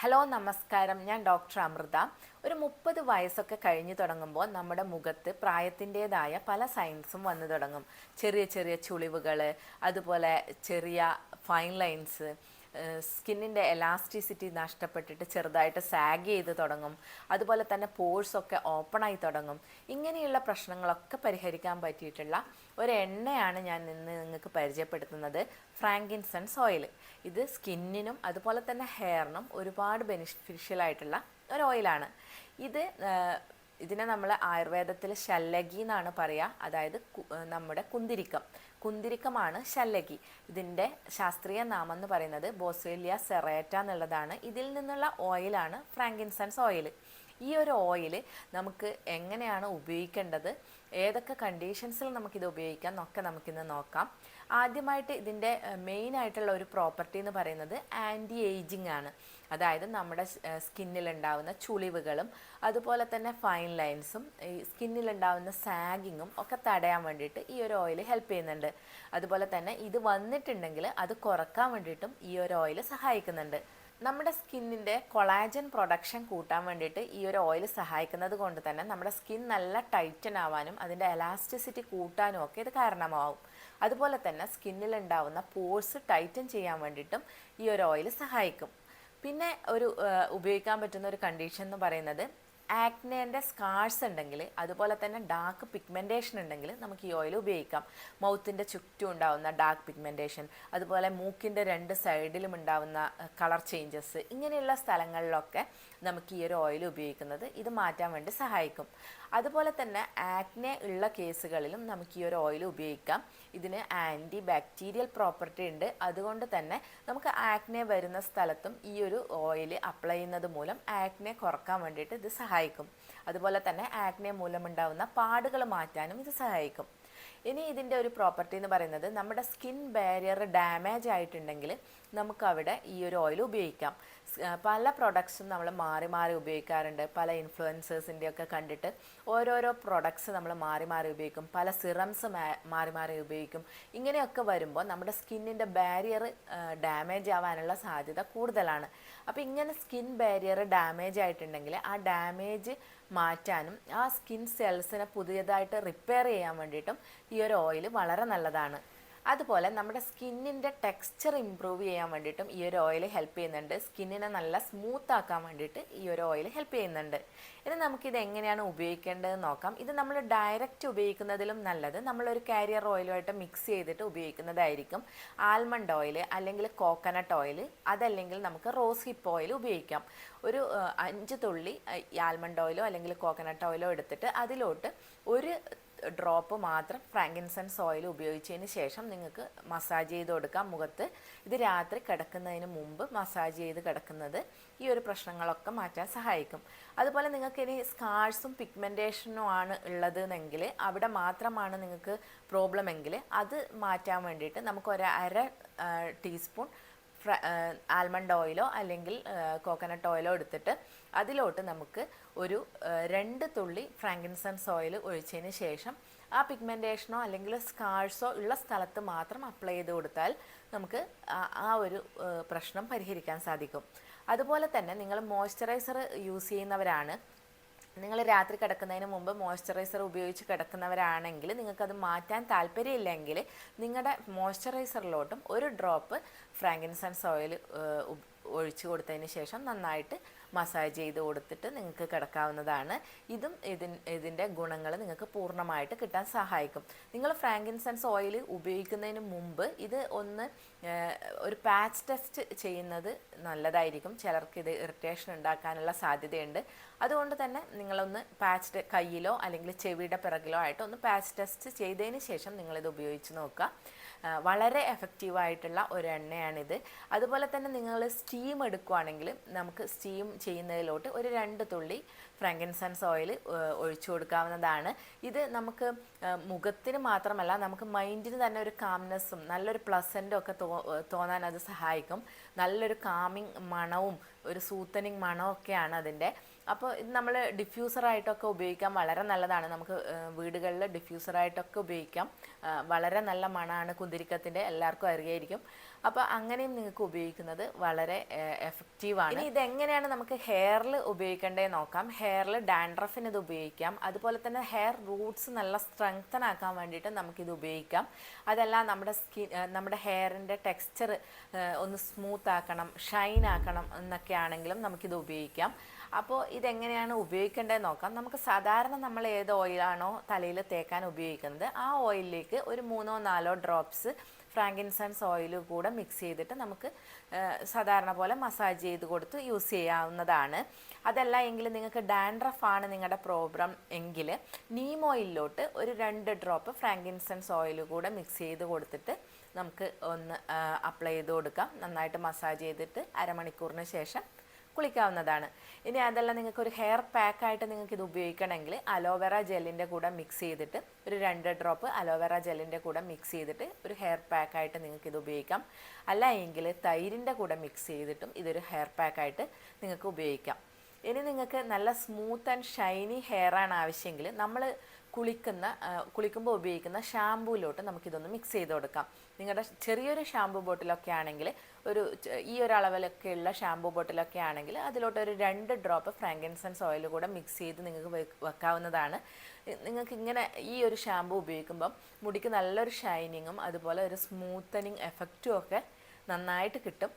Hello നമസ്കാരം, ഞാൻ doctor Amrita. ഒരു 30 വയസ്സൊക്കെ കഴിഞ്ഞു തുടങ്ങുമ്പോൾ നമ്മുടെ മുഖത്ത് പ്രായത്തിൻ്റെതായ പല സൈൻസും വന്നു തുടങ്ങും. ചെറിയ ചെറിയ ചുളിവുകൾ, അതുപോലെ ചെറിയ ഫൈൻ ലൈൻസ്, സ്കിന്നിൻ്റെ എലാസ്റ്റിസിറ്റി നഷ്ടപ്പെട്ടിട്ട് ചെറുതായിട്ട് സാഗ് ചെയ്ത് തുടങ്ങും. അതുപോലെ തന്നെ പോഴ്സൊക്കെ ഓപ്പണായി തുടങ്ങും. ഇങ്ങനെയുള്ള പ്രശ്നങ്ങളൊക്കെ പരിഹരിക്കാൻ പറ്റിയിട്ടുള്ള ഒരു എണ്ണയാണ് ഞാൻ ഇന്ന് നിങ്ങൾക്ക് പരിചയപ്പെടുത്തുന്നത്, ഫ്രാങ്കിൻസൻസ് ഓയിൽ. ഇത് സ്കിന്നിനും അതുപോലെ തന്നെ ഹെയറിനും ഒരുപാട് ബെനിഫിഷ്യൽ ആയിട്ടുള്ള ഒരു ഓയിലാണ്. ഇതിനെ നമ്മൾ ആയുർവേദത്തിൽ ശല്ലഗി എന്നാണ് പറയുക. അതായത് നമ്മുടെ കുന്തിരിക്കമാണ് ശല്ലഗി. ഇതിൻ്റെ ശാസ്ത്രീയ നാമം എന്ന് പറയുന്നത് ബോസേലിയ സെറേറ്റ എന്നുള്ളതാണ്. ഇതിൽ നിന്നുള്ള ഓയിലാണ് ഫ്രാങ്കിൻസൻസ് ഓയിൽ. ഈ ഒരു ഓയിൽ നമുക്ക് എങ്ങനെയാണ് ഉപയോഗിക്കേണ്ടത്, ഏതൊക്കെ കണ്ടീഷൻസിൽ നമുക്കിത് ഉപയോഗിക്കാം എന്നൊക്കെ നമുക്കിന്ന് നോക്കാം. ആദ്യമായിട്ട് ഇതിൻ്റെ മെയിനായിട്ടുള്ള ഒരു പ്രോപ്പർട്ടി എന്ന് പറയുന്നത് ആൻറ്റി ഏജിങ് ആണ്. അതായത് നമ്മുടെ സ്കിന്നിലുണ്ടാവുന്ന ചുളിവുകളും അതുപോലെ തന്നെ ഫൈൻ ലൈൻസും ഈ സ്കിന്നിലുണ്ടാവുന്ന സാഗിങ്ങും ഒക്കെ തടയാൻ വേണ്ടിയിട്ട് ഈ ഒരു ഓയിൽ ഹെൽപ്പ് ചെയ്യുന്നുണ്ട്. അതുപോലെ തന്നെ ഇത് വന്നിട്ടുണ്ടെങ്കിൽ അത് കുറക്കാൻ വേണ്ടിയിട്ടും ഈ ഒരു ഓയിൽ സഹായിക്കുന്നുണ്ട്. നമ്മുടെ സ്കിന്നിൻ്റെ കൊളാജൻ പ്രൊഡക്ഷൻ കൂട്ടാൻ വേണ്ടിയിട്ട് ഈ ഒരു ഓയിൽ സഹായിക്കുന്നത് കൊണ്ട് തന്നെ നമ്മുടെ സ്കിൻ നല്ല ടൈറ്റൻ ആവാനും അതിൻ്റെ എലാസ്റ്റിസിറ്റി കൂട്ടാനും ഒക്കെ ഇത് കാരണമാവും. അതുപോലെ തന്നെ സ്കിന്നിലുണ്ടാവുന്ന പോഴ്സ് ടൈറ്റൻ ചെയ്യാൻ വേണ്ടിയിട്ടും ഈ ഒരു ഓയിൽ സഹായിക്കും. പിന്നെ ഉപയോഗിക്കാൻ പറ്റുന്ന ഒരു കണ്ടീഷൻ എന്ന് പറയുന്നത് ആക്നേൻ്റെ സ്കാർസ് ഉണ്ടെങ്കിൽ, അതുപോലെ തന്നെ ഡാർക്ക് പിഗ്മെൻറ്റേഷൻ ഉണ്ടെങ്കിൽ നമുക്ക് ഈ ഓയിൽ ഉപയോഗിക്കാം. മൗത്തിൻ്റെ ചുറ്റും ഉണ്ടാവുന്ന ഡാർക്ക് പിഗ്മെൻറ്റേഷൻ, അതുപോലെ മൂക്കിൻ്റെ 2 സൈഡിലും ഉണ്ടാവുന്ന കളർ ചേഞ്ചസ്, ഇങ്ങനെയുള്ള സ്ഥലങ്ങളിലൊക്കെ നമുക്ക് ഈ ഒരു ഓയിൽ ഉപയോഗിക്കുന്നത് ഇത് മാറ്റാൻ വേണ്ടി സഹായിക്കും. അതുപോലെ തന്നെ ആക്നെ ഉള്ള കേസുകളിലും നമുക്ക് ഈ ഒരു ഓയിൽ ഉപയോഗിക്കാം. ഇതിന് ആൻറ്റി ബാക്ടീരിയൽ പ്രോപ്പർട്ടി ഉണ്ട്. അതുകൊണ്ട് തന്നെ നമുക്ക് ആക്നെ വരുന്ന സ്ഥലത്തും ഈ ഒരു ഓയിൽ അപ്ലൈ ചെയ്യുന്നത് മൂലം ആക്നെ കുറക്കാൻ വേണ്ടിയിട്ട് ഇത് സഹായിക്കും. അതുപോലെ തന്നെ ആക്നെ മൂലമുണ്ടാകുന്ന പാടുകൾ മാറ്റാനും ഇത് സഹായിക്കും. ഇനി ഇതിൻ്റെ ഒരു പ്രോപ്പർട്ടി എന്ന് പറയുന്നത് നമ്മുടെ സ്കിൻ ബാരിയർ ഡാമേജ് ആയിട്ടുണ്ടെങ്കിൽ നമുക്കവിടെ ഈ ഒരു ഓയിൽ ഉപയോഗിക്കാം. പല പ്രൊഡക്ട്സും നമ്മൾ മാറി മാറി ഉപയോഗിക്കാറുണ്ട്. പല ഇൻഫ്ലുവൻസേഴ്സിൻ്റെ ഒക്കെ കണ്ടിട്ട് ഓരോരോ പ്രൊഡക്ട്സ് നമ്മൾ മാറി മാറി ഉപയോഗിക്കും. പല സിറംസ് മാറി മാറി ഉപയോഗിക്കും. ഇങ്ങനെയൊക്കെ വരുമ്പോൾ നമ്മുടെ സ്കിന്നിൻ്റെ ബാരിയർ ഡാമേജ് ആവാനുള്ള സാധ്യത കൂടുതലാണ്. അപ്പോൾ ഇങ്ങനെ സ്കിൻ ബാരിയർ ഡാമേജ് ആയിട്ടുണ്ടെങ്കിൽ ആ ഡാമേജ് മാറ്റാനും ആ സ്കിൻ സെൽസിനെ പുതിയതായിട്ട് റിപ്പയർ ചെയ്യാൻ വേണ്ടിയിട്ടും ഈ ഒരു ഓയിൽ വളരെ നല്ലതാണ്. അതുപോലെ നമ്മുടെ സ്കിന്നിൻ്റെ ടെക്സ്ചർ ഇമ്പ്രൂവ് ചെയ്യാൻ വേണ്ടിയിട്ടും ഈ ഒരു ഓയിൽ ഹെൽപ്പ് ചെയ്യുന്നുണ്ട്. സ്കിന്നിനെ നല്ല സ്മൂത്ത് ആക്കാൻ വേണ്ടിയിട്ട് ഈ ഒരു ഓയിൽ ഹെൽപ്പ് ചെയ്യുന്നുണ്ട്. ഇനി നമുക്കിത് എങ്ങനെയാണ് ഉപയോഗിക്കേണ്ടതെന്ന് നോക്കാം. ഇത് നമ്മൾ ഡയറക്റ്റ് ഉപയോഗിക്കുന്നതിലും നല്ലത് നമ്മളൊരു കാരിയർ ഓയിലുമായിട്ട് മിക്സ് ചെയ്തിട്ട് ഉപയോഗിക്കുന്നതായിരിക്കും. ആൽമണ്ട് ഓയിൽ അല്ലെങ്കിൽ കോക്കനട്ട് ഓയിൽ, അതല്ലെങ്കിൽ നമുക്ക് റോസ് ഹിപ്പ് ഓയിൽ ഉപയോഗിക്കാം. ഒരു 5 തുള്ളി ആൽമണ്ട് ഓയിലോ അല്ലെങ്കിൽ കോക്കനട്ട് ഓയിലോ എടുത്തിട്ട് അതിലോട്ട് ഒരു ഡ്രോപ്പ് മാത്രം ഫ്രാങ്കിൻസൻസ് ഓയിൽ ഉപയോഗിച്ചതിന് ശേഷം നിങ്ങൾക്ക് മസാജ് ചെയ്ത് കൊടുക്കാം മുഖത്ത്. ഇത് രാത്രി കിടക്കുന്നതിന് മുമ്പ് മസാജ് ചെയ്ത് കിടക്കുന്നത് ഈ ഒരു പ്രശ്നങ്ങളൊക്കെ മാറ്റാൻ സഹായിക്കും. അതുപോലെ നിങ്ങൾക്ക് ഇനി സ്കാർസും പിഗ്മെൻറ്റേഷനും ആണ് ഉള്ളതെങ്കിൽ, അവിടെ മാത്രമാണ് നിങ്ങൾക്ക് പ്രോബ്ലം എങ്കിൽ, അത് മാറ്റാൻ വേണ്ടിയിട്ട് നമുക്ക് ഒരു 1/2 ടീസ്പൂൺ ആൽമണ്ട് ഓയിലോ അല്ലെങ്കിൽ കോക്കനട്ട് ഓയിലോ എടുത്തിട്ട് അതിലോട്ട് നമുക്ക് ഒരു 2 തുള്ളി ഫ്രാങ്കിൻസൻസ് ഓയിൽ ഒഴിച്ചതിന് ശേഷം ആ പിഗ്മെൻറ്റേഷനോ അല്ലെങ്കിൽ സ്കാർസോ ഉള്ള സ്ഥലത്ത് മാത്രം അപ്ലൈ ചെയ്ത് കൊടുത്താൽ നമുക്ക് ആ ഒരു പ്രശ്നം പരിഹരിക്കാൻ സാധിക്കും. അതുപോലെ തന്നെ നിങ്ങൾ മോയ്സ്ചറൈസർ യൂസ് ചെയ്യുന്നവരാണ്, നിങ്ങൾ രാത്രി കിടക്കുന്നതിന് മുമ്പ് മോയ്സ്ചറൈസർ ഉപയോഗിച്ച് കിടക്കുന്നവരാണെങ്കിൽ നിങ്ങൾക്കത് മാറ്റാൻ താല്പര്യമില്ലെങ്കിൽ നിങ്ങളുടെ മോയ്സ്ചറൈസറിലോട്ടും ഒരു ഡ്രോപ്പ് ഫ്രാങ്കിൻസൻസ് ഓയിൽ ഒഴിച്ചു കൊടുത്തതിന് ശേഷം നന്നായിട്ട് മസാജ് ചെയ്ത് കൊടുത്തിട്ട് നിങ്ങൾക്ക് കിടക്കാവുന്നതാണ്. ഇതിൻ്റെ ഗുണങ്ങൾ നിങ്ങൾക്ക് പൂർണ്ണമായിട്ട് കിട്ടാൻ സഹായിക്കും. നിങ്ങൾ ഫ്രാങ്കിൻസൻസ് ഓയിൽ ഉപയോഗിക്കുന്നതിന് മുമ്പ് ഇത് ഒരു പാച്ച് ടെസ്റ്റ് ചെയ്യുന്നത് നല്ലതായിരിക്കും. ചിലർക്ക് ഇത് ഇറിറ്റേഷൻ ഉണ്ടാക്കാനുള്ള സാധ്യതയുണ്ട്. അതുകൊണ്ട് തന്നെ നിങ്ങളൊന്ന് കയ്യിലോ അല്ലെങ്കിൽ ചെവിയുടെ പിറകിലോ ആയിട്ട് ഒന്ന് പാച്ച് ടെസ്റ്റ് ചെയ്തതിന് ശേഷം നിങ്ങളിത് ഉപയോഗിച്ച് നോക്കുക. വളരെ എഫക്റ്റീവായിട്ടുള്ള ഒരു എണ്ണയാണിത്. അതുപോലെ തന്നെ നിങ്ങൾ സ്റ്റീം എടുക്കുകയാണെങ്കിൽ നമുക്ക് സ്റ്റീം ചെയ്യുന്നതിലോട്ട് ഒരു 2 തുള്ളി ഫ്രാങ്കിൻസൻസ് ഓയിൽ ഒഴിച്ചു കൊടുക്കാവുന്നതാണ്. ഇത് നമുക്ക് മുഖത്തിന് മാത്രമല്ല നമുക്ക് മൈൻഡിന് തന്നെ ഒരു കാംനെസ്സും നല്ലൊരു പ്ലസൻറ്റും ഒക്കെ തോന്നാൻ അത് സഹായിക്കും. നല്ലൊരു കാമിങ് മണവും ഒരു സൂത്തനിങ് മണമൊക്കെയാണ് അതിൻ്റെ. അപ്പോൾ ഇത് നമ്മൾ ഡിഫ്യൂസറായിട്ടൊക്കെ ഉപയോഗിക്കാൻ വളരെ നല്ലതാണ്. നമുക്ക് വീടുകളിൽ ഡിഫ്യൂസറായിട്ടൊക്കെ ഉപയോഗിക്കാം. വളരെ നല്ല മണമാണ് കുന്തിരിക്കത്തിൻ്റെ, എല്ലാവർക്കും അറിയായിരിക്കും. അപ്പോൾ അങ്ങനെയും നിങ്ങൾക്ക് ഉപയോഗിക്കുന്നത് വളരെ എഫക്റ്റീവാണ്. ഇനി ഇതെങ്ങനെയാണ് നമുക്ക് ഹെയറിൽ ഉപയോഗിക്കേണ്ടത് നോക്കാം. ഹെയറിൽ ഡാൻഡ്രഫിന് ഇത് ഉപയോഗിക്കാം. അതുപോലെ തന്നെ ഹെയർ റൂട്ട്സ് നല്ല സ്ട്രെങ്തൻ ആക്കാൻ വേണ്ടിയിട്ട് നമുക്കിത് ഉപയോഗിക്കാം. അതല്ല നമ്മുടെ ഹെയറിൻ്റെ ടെക്സ്ചർ ഒന്ന് സ്മൂത്ത് ആക്കണം, ഷൈൻ ആക്കണം എന്നൊക്കെ ആണെങ്കിലും നമുക്കിത് ഉപയോഗിക്കാം. അപ്പോൾ ഇതെങ്ങനെയാണ് ഉപയോഗിക്കേണ്ടത് നോക്കാം. നമുക്ക് സാധാരണ നമ്മൾ ഏത് ഓയിലാണോ തലയിൽ തേക്കാൻ ഉപയോഗിക്കുന്നത് ആ ഓയിലിലേക്ക് ഒരു 3-4 ഡ്രോപ്സ് ഫ്രാങ്കിൻസൻസ് ഓയിൽ കൂടെ മിക്സ് ചെയ്തിട്ട് നമുക്ക് സാധാരണ പോലെ മസാജ് ചെയ്ത് കൊടുത്ത് യൂസ് ചെയ്യാവുന്നതാണ്. അതല്ല എങ്കിൽ നിങ്ങൾക്ക് ഡാൻഡ്രഫാണ് നിങ്ങളുടെ പ്രോബ്ലം എങ്കിൽ നീം ഓയിലിലോട്ട് ഒരു 2 ഡ്രോപ്പ് ഫ്രാങ്കിൻസൻസ് ഓയിൽ കൂടെ മിക്സ് ചെയ്ത് കൊടുത്തിട്ട് നമുക്ക് ഒന്ന് അപ്ലൈ ചെയ്ത് കൊടുക്കാം. നന്നായിട്ട് മസാജ് ചെയ്തിട്ട് അരമണിക്കൂറിന് ശേഷം കുളിക്കാവുന്നതാണ്. ഇനി അതല്ല നിങ്ങൾക്ക് ഒരു ഹെയർ പാക്കായിട്ട് നിങ്ങൾക്ക് ഇത് ഉപയോഗിക്കണമെങ്കിൽ അലോവേറ ജെല്ലിൻ്റെ കൂടെ മിക്സ് ചെയ്തിട്ട് ഒരു 2 ഡ്രോപ്പ് അലോവേറ ജെല്ലിൻ്റെ കൂടെ മിക്സ് ചെയ്തിട്ട് ഒരു ഹെയർ പാക്കായിട്ട് നിങ്ങൾക്ക് ഇത് ഉപയോഗിക്കാം. അല്ല എങ്കിൽ തൈരിൻ്റെ കൂടെ മിക്സ് ചെയ്തിട്ടും ഇതൊരു ഹെയർ പാക്കായിട്ട് നിങ്ങൾക്ക് ഉപയോഗിക്കാം. ഇനി നിങ്ങൾക്ക് നല്ല സ്മൂത്ത് ആൻഡ് ഷൈനി ഹെയർ ആണ് ആവശ്യമെങ്കിൽ നമ്മൾ കുളിക്കുമ്പോൾ ഉപയോഗിക്കുന്ന ഷാമ്പൂയിലോട്ട് നമുക്കിതൊന്ന് മിക്സ് ചെയ്ത് കൊടുക്കാം. നിങ്ങളുടെ ചെറിയൊരു ഷാമ്പൂ ബോട്ടിലൊക്കെ ആണെങ്കിൽ ഈ ഒരു അളവിലൊക്കെയുള്ള ഷാമ്പൂ ബോട്ടിലൊക്കെ ആണെങ്കിൽ അതിലോട്ട് ഒരു 2 ഡ്രോപ്പ് ഫ്രാങ്കിൻസൻസ് ഓയിൽ കൂടെ മിക്സ് ചെയ്ത് നിങ്ങൾക്ക് വെക്കാവുന്നതാണ്. നിങ്ങൾക്ക് ഇങ്ങനെ ഈ ഒരു ഷാമ്പൂ ഉപയോഗിക്കുമ്പം മുടിക്ക് നല്ലൊരു ഷൈനിങ്ങും അതുപോലെ ഒരു സ്മൂത്തനിങ് എഫക്റ്റും ഒക്കെ നന്നായിട്ട് കിട്ടും.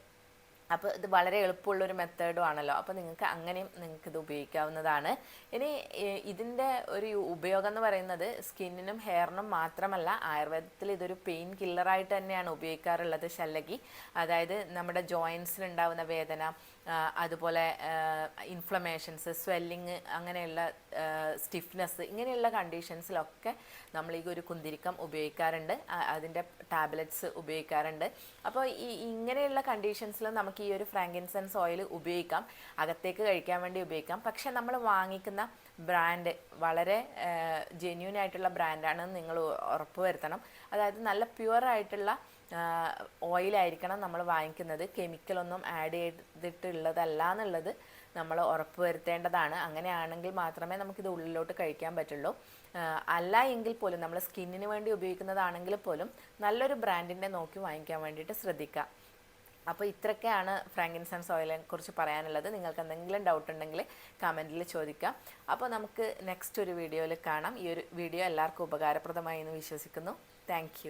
അപ്പോൾ ഇത് വളരെ എളുപ്പമുള്ളൊരു മെത്തേഡും ആണല്ലോ. അപ്പോൾ നിങ്ങൾക്ക് അങ്ങനെയും നിങ്ങൾക്കിത് ഉപയോഗിക്കാവുന്നതാണ്. ഇനി ഇതിൻ്റെ ഒരു ഉപയോഗം എന്ന് പറയുന്നത് സ്കിന്നിനും ഹെയറിനും മാത്രമല്ല, ആയുർവേദത്തിൽ ഇതൊരു പെയിൻ കില്ലറായിട്ട് തന്നെയാണ് ഉപയോഗിക്കാറുള്ളത്. ശല്ലകി, അതായത് നമ്മുടെ ജോയിൻസിലുണ്ടാവുന്ന വേദന, അതുപോലെ ഇൻഫ്ലമേഷൻസ്, സ്വെല്ലിങ്, അങ്ങനെയുള്ള സ്റ്റിഫ്നെസ്, ഇങ്ങനെയുള്ള കണ്ടീഷൻസിലൊക്കെ നമ്മൾ ഈ ഒരു കുന്തിരിക്കം ഉപയോഗിക്കാറുണ്ട്. അതിൻ്റെ ടാബ്ലറ്റ്സ് ഉപയോഗിക്കാറുണ്ട്. അപ്പോൾ ഇങ്ങനെയുള്ള കണ്ടീഷൻസിൽ നമുക്ക് ഈ ഒരു ഫ്രാങ്കിൻസൻസ് ഓയിൽ ഉപയോഗിക്കാം. അകത്തേക്ക് കഴിക്കാൻ വേണ്ടി ഉപയോഗിക്കാം. പക്ഷെ നമ്മൾ വാങ്ങിക്കുന്ന ബ്രാൻഡ് വളരെ ജെന്യൂൻ ആയിട്ടുള്ള ബ്രാൻഡാണെന്ന് നിങ്ങൾ ഉറപ്പ് വരുത്തണം. അതായത് നല്ല പ്യുവർ ആയിട്ടുള്ള ഓയിലായിരിക്കണം നമ്മൾ വാങ്ങിക്കുന്നത്. കെമിക്കലൊന്നും ആഡ് ചെയ്തിട്ടുള്ളതല്ല എന്നുള്ളത് നമ്മൾ ഉറപ്പ് വരുത്തേണ്ടതാണ്. അങ്ങനെയാണെങ്കിൽ മാത്രമേ നമുക്കിത് ഉള്ളിലോട്ട് കഴിക്കാൻ പറ്റുള്ളൂ. അല്ല എങ്കിൽ പോലും നമ്മൾ സ്കിന്നിന് വേണ്ടി ഉപയോഗിക്കുന്നതാണെങ്കിൽ പോലും നല്ലൊരു ബ്രാൻഡിൻ്റെ നോക്കി വാങ്ങിക്കാൻ വേണ്ടിയിട്ട് ശ്രദ്ധിക്കുക. അപ്പോൾ ഇത്രയൊക്കെയാണ് ഫ്രാങ്കിൻസൻസ് ഓയിലിനെ കുറിച്ച് പറയാനുള്ളത്. നിങ്ങൾക്ക് എന്തെങ്കിലും ഡൗട്ട് ഉണ്ടെങ്കിൽ കമൻറ്റിൽ ചോദിക്കാം. അപ്പോൾ നമുക്ക് നെക്സ്റ്റ് ഒരു വീഡിയോയിൽ കാണാം. ഈ ഒരു വീഡിയോ എല്ലാവർക്കും ഉപകാരപ്രദമായി എന്ന് വിശ്വസിക്കുന്നു. താങ്ക്